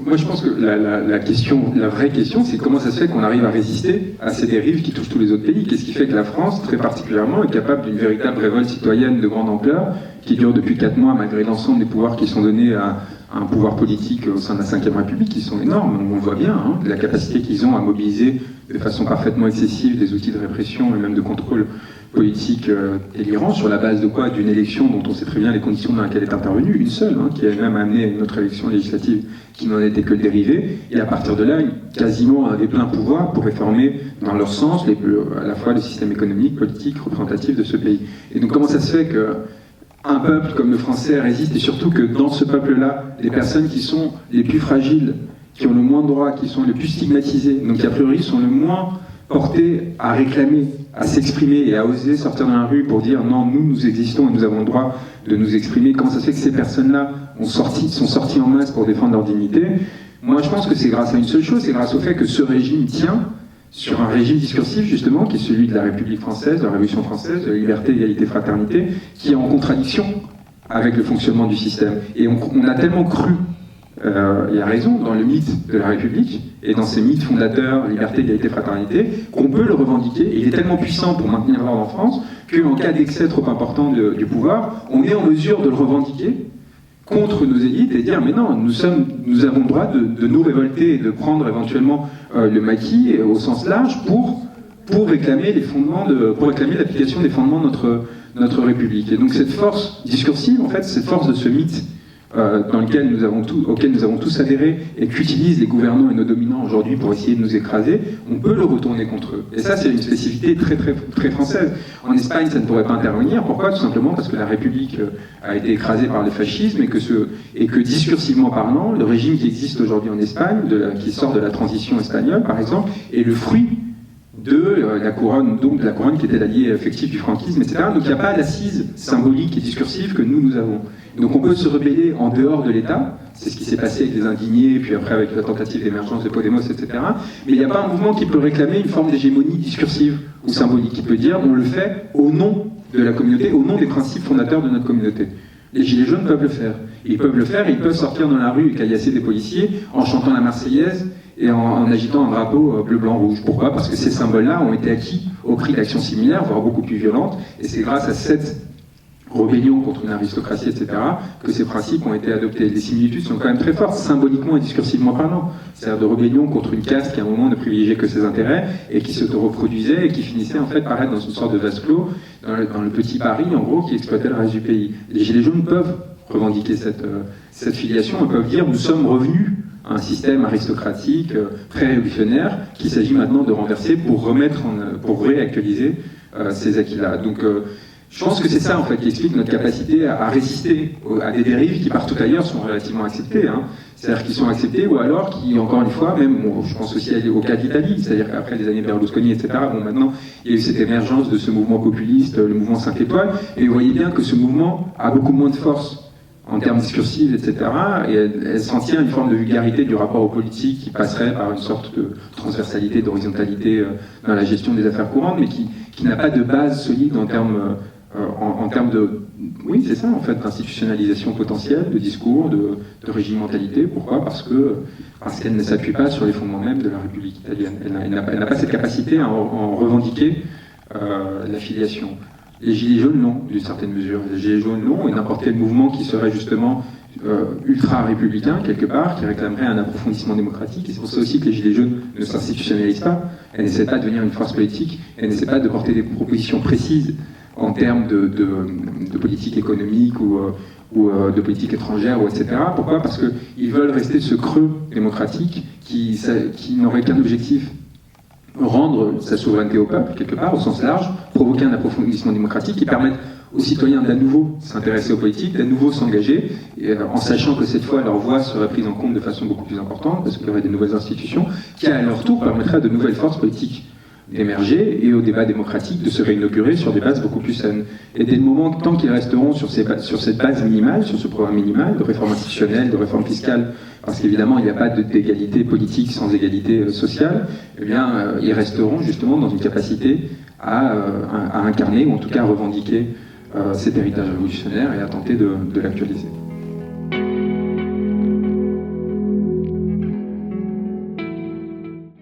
moi je pense que la vraie question, c'est comment ça se fait qu'on arrive à résister à ces dérives qui touchent tous les autres pays. Qu'est-ce qui fait que la France, très particulièrement, est capable d'une véritable révolte citoyenne de grande ampleur, qui dure depuis 4 mois, malgré l'ensemble des pouvoirs qui sont donnés à un pouvoir politique au sein de la Ve République, qui sont énormes, on le voit bien, hein, la capacité qu'ils ont à mobiliser de façon parfaitement excessive des outils de répression et même de contrôle politique délirant, sur la base de quoi? D'une élection dont on sait très bien les conditions dans lesquelles elle est intervenue, une seule, hein, qui a même amené à une autre élection législative qui n'en était que le dérivé, et à partir de là, quasiment des pleins pouvoirs pour réformer dans leur sens à la fois le système économique, politique, représentatif de ce pays. Et donc comment ça se fait qu'un peuple comme le français résiste, et surtout que dans ce peuple-là, les personnes qui sont les plus fragiles, qui ont le moins de droits, qui sont les plus stigmatisées, donc qui a priori sont le moins portés à réclamer, à s'exprimer et à oser sortir dans la rue pour dire non, nous existons et nous avons le droit de nous exprimer. Comment ça se fait que ces personnes-là sont sorties en masse pour défendre leur dignité? Moi, je pense que c'est grâce à une seule chose, c'est grâce au fait que ce régime tient sur un régime discursif, justement, qui est celui de la République française, de la Révolution française, de la liberté, égalité, fraternité, qui est en contradiction avec le fonctionnement du système. Et on a tellement cru, il y a raison, dans le mythe de la République, et dans ces mythes fondateurs, liberté, égalité, fraternité, qu'on peut le revendiquer, et il est tellement puissant pour maintenir l'ordre en France, qu'en cas d'excès trop important du pouvoir, on est en mesure de le revendiquer contre nos élites et dire mais non, nous avons le droit de nous révolter et de prendre éventuellement le maquis au sens large pour réclamer les fondements pour réclamer l'application des fondements de notre République. Et donc cette force discursive, en fait, cette force de ce mythe auquel nous avons tous adhéré et qu'utilisent les gouvernants et nos dominants aujourd'hui pour essayer de nous écraser, on peut le retourner contre eux. Et ça, c'est une spécificité très, très, très française. En Espagne, ça ne pourrait pas intervenir. Pourquoi? Tout simplement parce que la République a été écrasée par le fascisme et que discursivement parlant, le régime qui existe aujourd'hui en Espagne, qui sort de la transition espagnole, par exemple, est le fruit de la couronne, donc de la couronne qui était l'allié effectif du franquisme, etc. Donc il n'y a pas l'assise symbolique et discursive que nous avons. Donc on peut se rebeller en dehors de l'État, c'est ce qui s'est passé avec les indignés, puis après avec la tentative d'émergence de Podemos, etc. Mais il n'y a pas un mouvement qui peut réclamer une forme d'hégémonie discursive ou symbolique, qui peut dire on le fait au nom de la communauté, au nom des principes fondateurs de notre communauté. Les Gilets jaunes peuvent le faire. Ils peuvent le faire, ils peuvent sortir dans la rue et caillasser des policiers en chantant la Marseillaise et en agitant un drapeau bleu, blanc, rouge. Pourquoi? Parce que ces symboles-là ont été acquis au prix d'actions similaires, voire beaucoup plus violentes, et c'est grâce à cette rébellion contre une aristocratie, etc., que ces principes ont été adoptés. Les similitudes sont quand même très fortes, symboliquement et discursivement parlant. C'est-à-dire de rébellion contre une caste qui, à un moment, ne privilégiait que ses intérêts et qui se reproduisait et qui finissait, en fait, par être dans une sorte de vase clos, dans le petit Paris, en gros, qui exploitait le reste du pays. Les Gilets jaunes peuvent revendiquer cette filiation et peuvent dire nous sommes revenus à un système aristocratique très révolutionnaire qu'il s'agit maintenant de renverser pour réactualiser ces acquis-là. Donc, je pense que c'est ça, en fait, qui explique notre capacité à résister à des dérives qui, partout ailleurs, sont relativement acceptées. Hein. C'est-à-dire qu'ils sont acceptés, ou alors qui, encore une fois, même, je pense aussi au cas d'Italie, c'est-à-dire qu'après les années Berlusconi, etc., bon, maintenant, il y a eu cette émergence de ce mouvement populiste, le mouvement 5 étoiles, et vous voyez bien que ce mouvement a beaucoup moins de force en termes discursifs, etc., et elle s'en tient à une forme de vulgarité du rapport aux politiques qui passerait par une sorte de transversalité, d'horizontalité dans la gestion des affaires courantes, mais qui n'a pas de base solide en termes de, oui, c'est ça, en fait, d'institutionnalisation potentielle, de discours, de régimentalité. Pourquoi? Parce qu'elle ne s'appuie pas sur les fondements même de la République italienne. Elle n'a pas cette capacité à en revendiquer la filiation. Les Gilets jaunes, non, d'une certaine mesure. Les Gilets jaunes, non, et n'importe quel mouvement qui serait justement ultra-républicain, quelque part, qui réclamerait un approfondissement démocratique. Et c'est pour ça aussi que les Gilets jaunes ne s'institutionnalisent pas. Elles n'essaient pas de devenir une force politique, elles n'essaient pas de porter des propositions précises en termes de politique économique ou de politique étrangère, etc. Pourquoi? Parce qu'ils veulent rester ce creux démocratique qui n'aurait qu'un objectif: rendre sa souveraineté au peuple, quelque part, au sens large, provoquer un approfondissement démocratique qui permette aux citoyens d'à nouveau s'intéresser aux politiques, d'à nouveau s'engager, en sachant que cette fois leur voix serait prise en compte de façon beaucoup plus importante, parce qu'il y aurait des nouvelles institutions, qui à leur tour permettraient à de nouvelles forces politiques d'émerger et au débat démocratique de se réinaugurer sur des bases beaucoup plus saines. Et dès le moment, tant qu'ils resteront sur cette base minimale, sur ce programme minimal de réforme institutionnelle, de réforme fiscale, parce qu'évidemment il n'y a pas d'égalité politique sans égalité sociale, eh bien ils resteront justement dans une capacité à incarner, ou en tout cas à revendiquer cet héritage révolutionnaire et à tenter de l'actualiser.